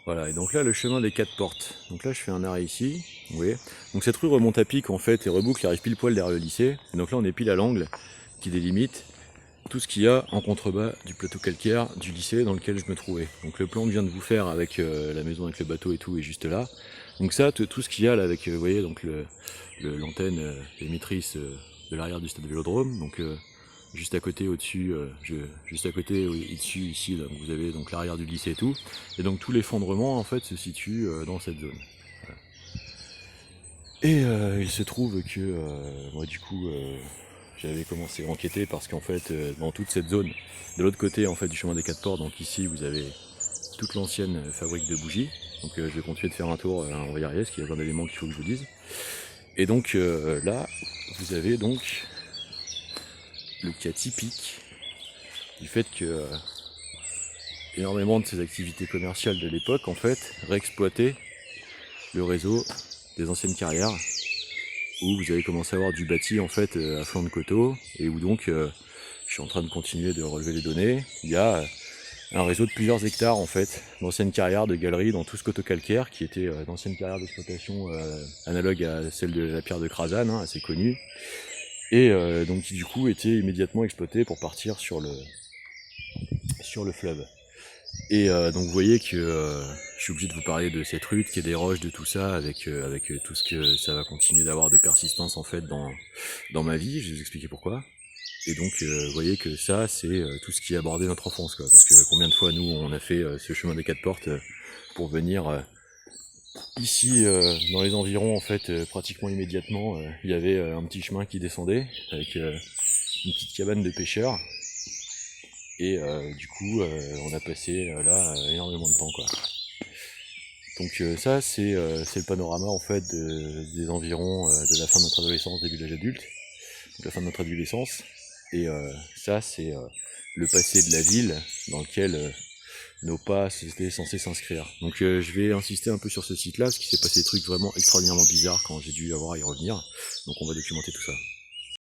Voilà, et donc là le chemin des 4 portes. Donc là je fais un arrêt ici, vous voyez. Donc cette rue remonte à pic en fait et reboucle, arrive pile poil derrière le lycée. Et donc là on est pile à l'angle qui délimite tout ce qu'il y a en contrebas du plateau calcaire du lycée dans lequel je me trouvais. Donc le plan que je viens de vous faire avec la maison avec le bateau et tout est juste là. Donc ça, tout ce qu'il y a là avec, vous voyez, donc l'antenne émettrice de l'arrière du stade Vélodrome, donc juste à côté au-dessus, juste à côté au-dessus ici, là, vous avez donc l'arrière du lycée et tout. Et donc tout l'effondrement en fait se situe dans cette zone. Voilà. Et il se trouve que moi du coup j'avais commencé à enquêter parce qu'en fait dans toute cette zone, de l'autre côté en fait du chemin des 4 ports, donc ici vous avez toute l'ancienne fabrique de bougies. Donc je vais continuer de faire un tour, on va y arriver parce qu'il y a plein d'éléments qu'il faut que je vous dise. Et donc là, vous avez donc le cas typique du fait que énormément de ces activités commerciales de l'époque en fait réexploitaient le réseau des anciennes carrières où vous avez commencé à avoir du bâti en fait à flanc de coteau et où donc je suis en train de continuer de relever les données. Il y a un réseau de plusieurs hectares en fait, d'anciennes carrières de galeries dans tout ce coteau calcaire qui était d'anciennes carrières d'exploitation analogues à celle de la pierre de Crasane, hein, assez connue, et donc qui du coup était immédiatement exploitée pour partir sur le fleuve. Et donc vous voyez que je suis obligé de vous parler de cette rue, qui est des roches, de tout ça, avec tout ce que ça va continuer d'avoir de persistance en fait dans ma vie. Je vais vous expliquer pourquoi. Et donc vous voyez que ça c'est tout ce qui a abordé notre enfance, quoi. Parce que combien de fois nous on a fait ce chemin des 4 portes pour venir ici dans les environs en fait pratiquement immédiatement il y avait un petit chemin qui descendait avec une petite cabane de pêcheurs. Et du coup, on a passé là énormément de temps, quoi. Donc ça, c'est le panorama en fait des environs de la fin de notre adolescence, début de l'âge adulte, donc la fin de notre adolescence. Et ça, c'est le passé de la ville dans lequel nos pas étaient censés s'inscrire. Donc je vais insister un peu sur ce site-là, parce qu'il s'est passé des trucs vraiment extraordinairement bizarres quand j'ai dû avoir à y revenir. Donc on va documenter tout ça.